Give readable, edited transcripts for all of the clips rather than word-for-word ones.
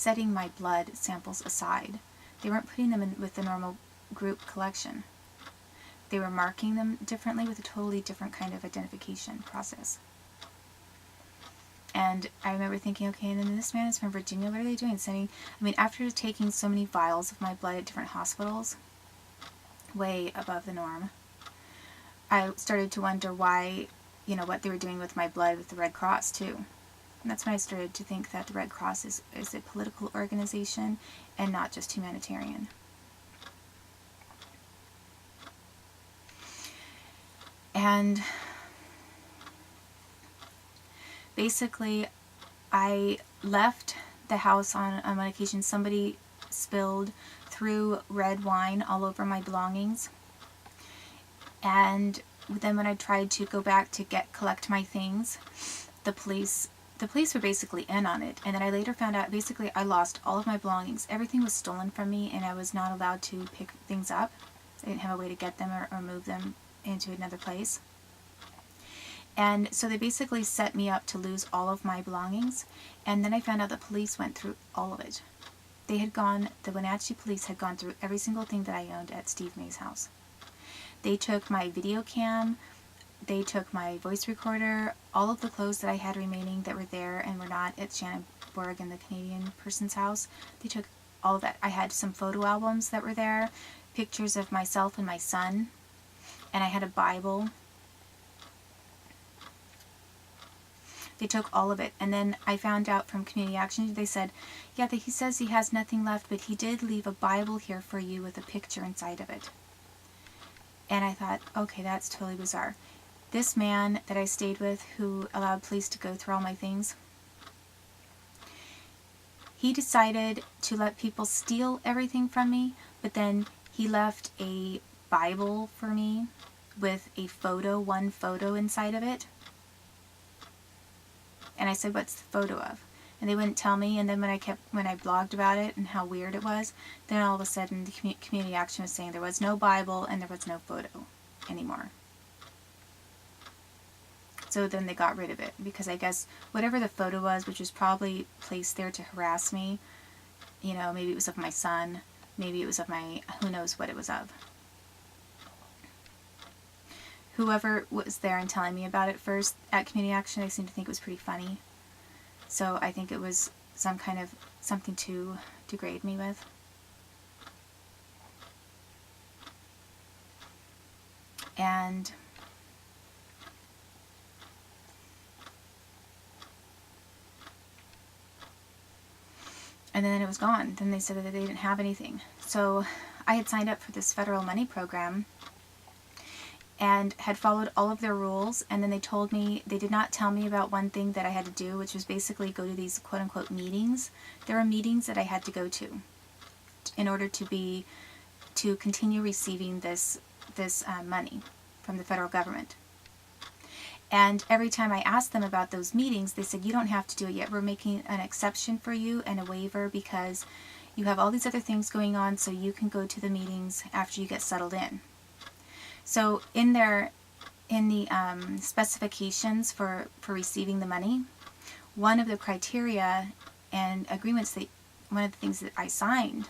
setting my blood samples aside. They weren't putting them in with the normal group collection. They were marking them differently with a totally different kind of identification process. And I remember thinking, okay, and then this man is from Virginia. What are they doing? After taking so many vials of my blood at different hospitals, way above the norm, I started to wonder why, what they were doing with my blood with the Red Cross, too. And that's when I started to think that the Red Cross is a political organization and not just humanitarian. And basically, I left the house on one occasion. Somebody spilled through red wine all over my belongings. And then when I tried to go back to collect my things, the police were basically in on it. And then I later found out, basically, I lost all of my belongings. Everything was stolen from me, and I was not allowed to pick things up. I didn't have a way to get them or move them into another place. And so they basically set me up to lose all of my belongings. And then I found out the police went through all of it. The Wenatchee police had gone through every single thing that I owned at Steve May's house. They took my video cam, they took my voice recorder, all of the clothes that I had remaining that were there and were not at Shannonburg and the Canadian person's house. They took all of that. I had some photo albums that were there, pictures of myself and my son, and I had a Bible. They took all of it. And then I found out from Community Action, they said, yeah, he says he has nothing left, but he did leave a Bible here for you with a picture inside of it. And I thought, okay, that's totally bizarre. This man that I stayed with, who allowed police to go through all my things, he decided to let people steal everything from me, but then he left a Bible for me with one photo inside of it. And I said, what's the photo of? And they wouldn't tell me. And then when I blogged about it and how weird it was, then all of a sudden the Community Action was saying there was no Bible and there was no photo anymore. So then they got rid of it, because I guess whatever the photo was, which was probably placed there to harass me, maybe it was of my son, maybe it was of who knows what it was of. Whoever was there and telling me about it first at Community Action, I seem to think it was pretty funny. So I think it was something to degrade me with. And then it was gone. Then they said that they didn't have anything. So I had signed up for this federal money program and had followed all of their rules, and then they did not tell me about one thing that I had to do, which was basically go to these quote-unquote meetings. There were meetings that I had to go to in order to continue receiving this money from the federal government. And every time I asked them about those meetings, they said, you don't have to do it yet. We're making an exception for you and a waiver because you have all these other things going on, so you can go to the meetings after you get settled in. So in the specifications for receiving the money, one of the criteria and agreements one of the things that I signed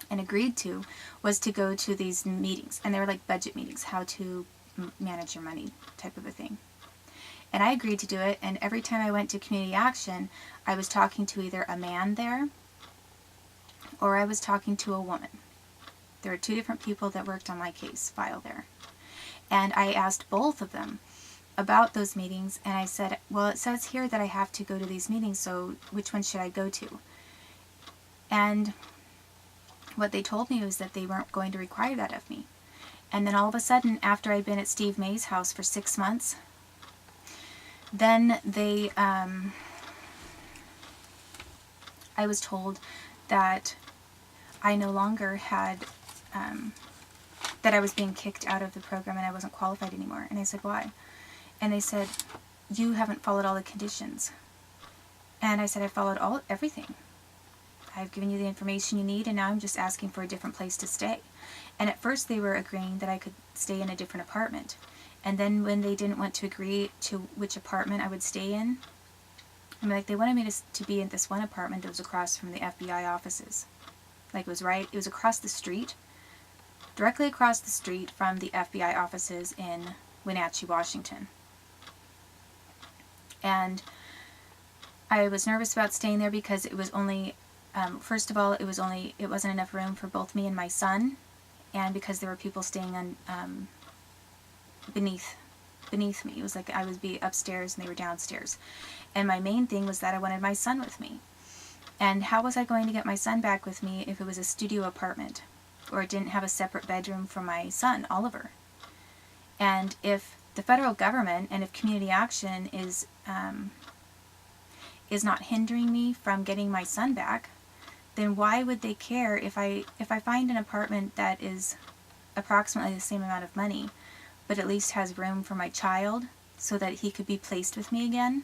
and agreed to was to go to these meetings. And they were like budget meetings, how to manage your money type of a thing. And I agreed to do it, and every time I went to Community Action, I was talking to either a man there or I was talking to a woman. There were two different people that worked on my case file there. And I asked both of them about those meetings, and I said, well, it says here that I have to go to these meetings, so which one should I go to? And what they told me was that they weren't going to require that of me. And then all of a sudden, after I'd been at Steve May's house for 6 months, then I was told that I no longer had, that I was being kicked out of the program and I wasn't qualified anymore. And I said, why? And they said, you haven't followed all the conditions. And I said, I followed everything. I've given you the information you need, and now I'm just asking for a different place to stay. And at first they were agreeing that I could stay in a different apartment. And then when they didn't want to agree to which apartment I would stay in, I mean, like, they wanted me to be in this one apartment that was across from the FBI offices. Like, it was across the street, directly across the street from the FBI offices in Wenatchee, Washington. And I was nervous about staying there because it was only, first of all, it wasn't enough room for both me and my son, and because there were people staying on beneath me. It was like I would be upstairs and they were downstairs. And my main thing was that I wanted my son with me. And how was I going to get my son back with me if it was a studio apartment, or it didn't have a separate bedroom for my son, Oliver? And if the federal government and if community action is not hindering me from getting my son back, then why would they care if I find an apartment that is approximately the same amount of money, but at least has room for my child so that he could be placed with me again?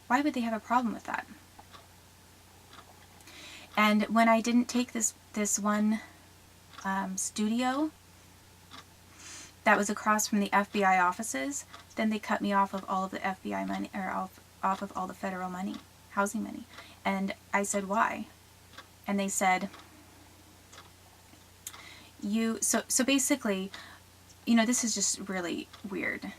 Why would they have a problem with that? And when I didn't take this one studio that was across from the FBI offices, then they cut me off of all of the FBI money, or off of all the federal money, housing money. And I said, why? And they said, so basically, this is just really weird.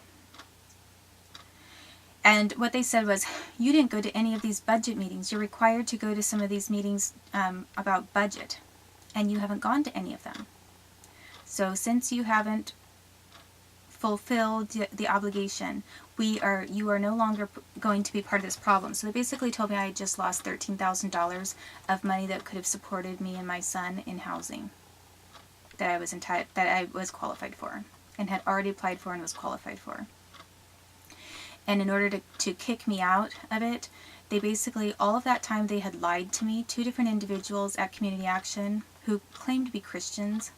And what they said was, you didn't go to any of these budget meetings. You're required to go to some of these meetings about budget, and you haven't gone to any of them. So since you haven't fulfilled the obligation, you are no longer going to be part of this problem. So they basically told me I had just lost $13,000 of money that could have supported me and my son in housing that I was qualified for, and had already applied for and was qualified for. And in order to kick me out of it, they basically, all of that time they had lied to me. 2 different individuals at Community Action who claimed to be Christians.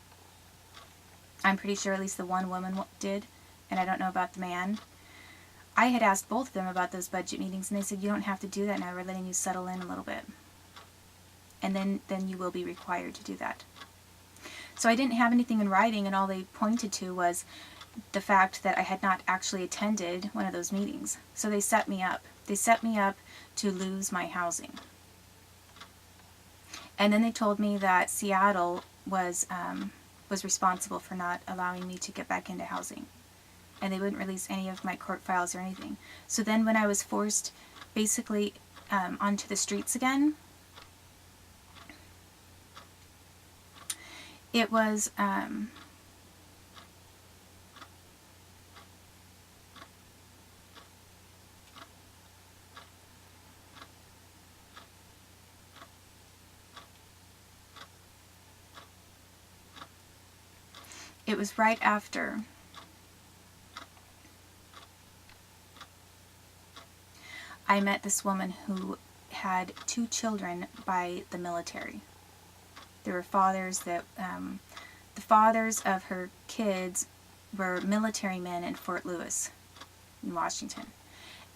I'm pretty sure at least the one woman did, and I don't know about the man. I had asked both of them about those budget meetings, and they said, you don't have to do that now, we're letting you settle in a little bit. And then you will be required to do that. So I didn't have anything in writing, and all they pointed to was the fact that I had not actually attended one of those meetings. So they set me up. They set me up to lose my housing. And then they told me that Seattle was responsible for not allowing me to get back into housing. And they wouldn't release any of my court files or anything. So then when I was forced basically onto the streets again, it was right after I met this woman who had 2 children by the military. There were fathers that, the fathers of her kids were military men in Fort Lewis, in Washington.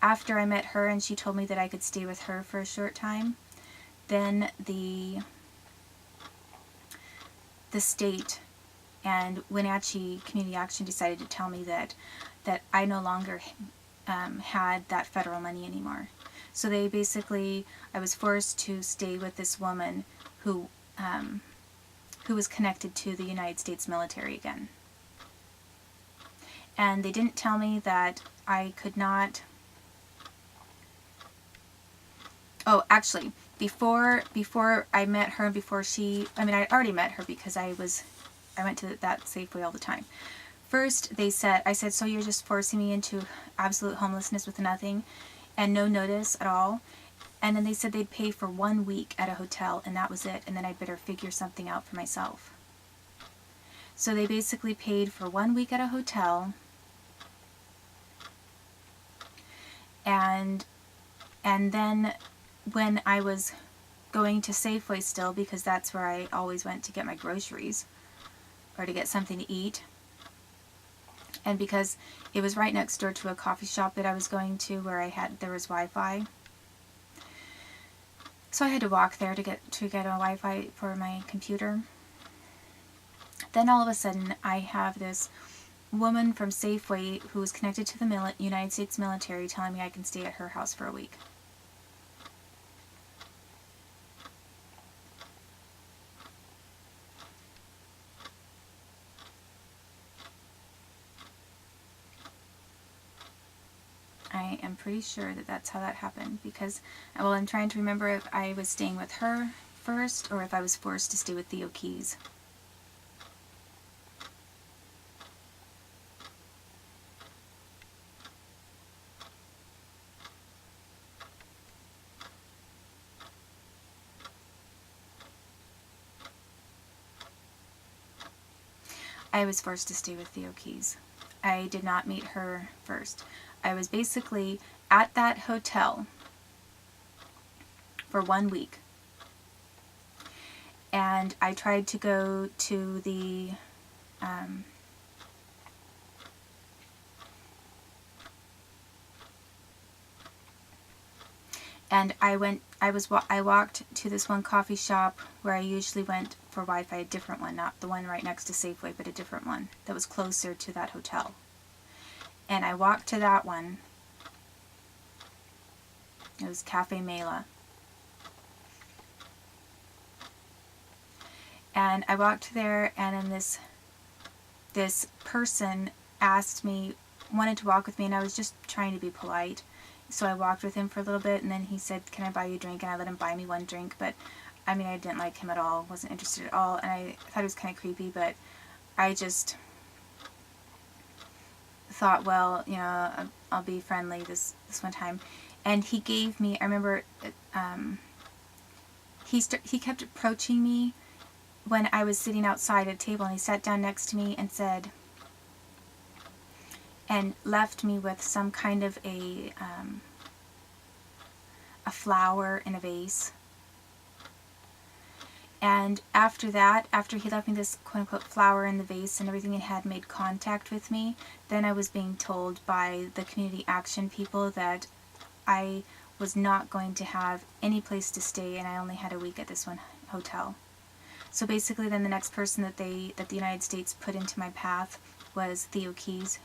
After I met her and she told me that I could stay with her for a short time, then the state and Wenatchee Community Action decided to tell me that I no longer had that federal money anymore. So they basically, I was forced to stay with this woman who was connected to the United States military again. And they didn't tell me that I could not... Oh, actually, before I met her, before she... I mean, I already met her because I went to that Safeway all the time. First, I said, so you're just forcing me into absolute homelessness with nothing and no notice at all? And then they said they'd pay for 1 week at a hotel, and that was it, and then I'd better figure something out for myself. So they basically paid for 1 week at a hotel, and then when I was going to Safeway still, because that's where I always went to get my groceries or to get something to eat, and because it was right next door to a coffee shop that I was going to where there was Wi-Fi. So I had to walk there to get a Wi-Fi for my computer. Then all of a sudden I have this woman from Safeway who was connected to the United States military telling me I can stay at her house for a week. I am pretty sure that that's how that happened, because, well, I'm trying to remember if I was staying with her first or if I was forced to stay with Theo Keys. I was forced to stay with Theo Keys. I did not meet her first. I was basically at that hotel for 1 week. And I tried to go to the and I walked to this one coffee shop where I usually went for Wi-Fi, a different one, not the one right next to Safeway, but a different one that was closer to that hotel. And I walked to that one. It was Cafe Mela. And I walked there, and then this person wanted to walk with me, and I was just trying to be polite. So I walked with him for a little bit, and then he said, "Can I buy you a drink?" And I let him buy me one drink, but I mean, I didn't like him at all, wasn't interested at all, and I thought he was kind of creepy, but I just thought, well, you know, I'll be friendly this one time. And he gave me, I remember, he kept approaching me when I was sitting outside at a table, and he sat down next to me and said, and left me with some kind of a flower in a vase. And after that, after he left me this quote-unquote flower in the vase and everything, it had made contact with me, then I was being told by the community action people that I was not going to have any place to stay, and I only had a week at this one hotel. So basically then the next person that the United States put into my path was Theo Keys,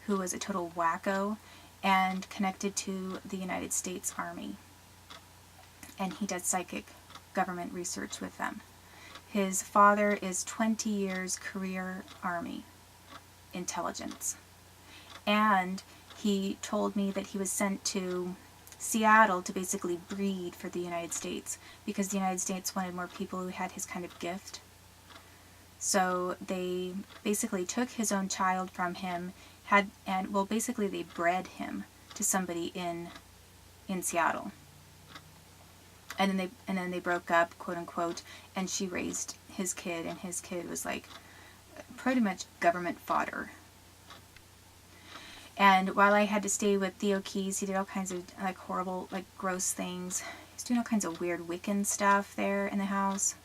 who was a total wacko and connected to the United States Army. And he does psychic government research with them. His father is 20 years career Army intelligence. And he told me that he was sent to Seattle to basically breed for the United States, because the United States wanted more people who had his kind of gift. So they basically took his own child from him, basically they bred him to somebody in Seattle. And then they broke up, quote unquote, and she raised his kid, and his kid was like pretty much government fodder. And while I had to stay with Theo Keys, he did all kinds of like horrible, like gross things. He was doing all kinds of weird Wiccan stuff there in the house.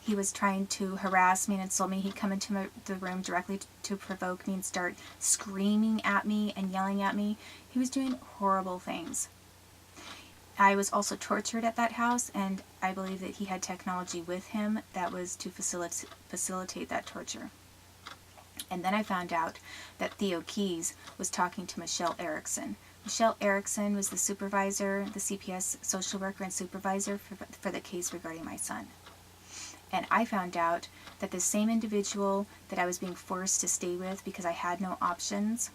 He was trying to harass me and insult me. He'd come into the room directly to provoke me and start screaming at me and yelling at me. He was doing horrible things. I was also tortured at that house, and I believe that he had technology with him that was to facilitate that torture. And then I found out that Theo Keys was talking to Michelle Erickson. Michelle Erickson was the supervisor, the CPS social worker and supervisor for the case regarding my son. And I found out that the same individual that I was being forced to stay with because I had no options,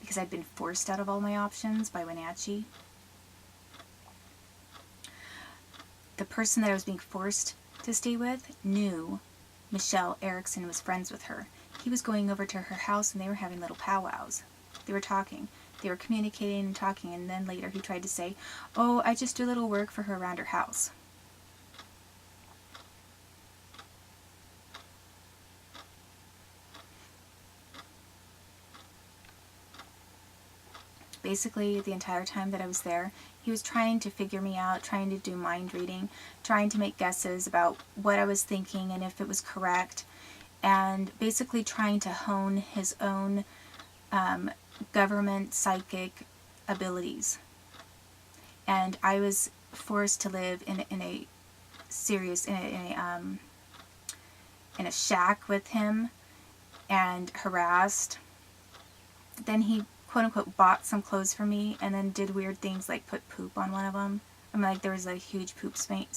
because I'd been forced out of all my options by Wenatchee, the person that I was being forced to stay with knew Michelle Erickson, was friends with her. He was going over to her house and they were having little powwows. They were talking. They were communicating and talking, and then later he tried to say, "Oh, I just do a little work for her around her house." Basically, the entire time that I was there, he was trying to figure me out, trying to do mind reading, trying to make guesses about what I was thinking and if it was correct, and basically trying to hone his own government psychic abilities. And I was forced to live in a shack with him and harassed. Then he quote unquote bought some clothes for me and then did weird things like put poop on one of them. I mean, like there was a huge poop stain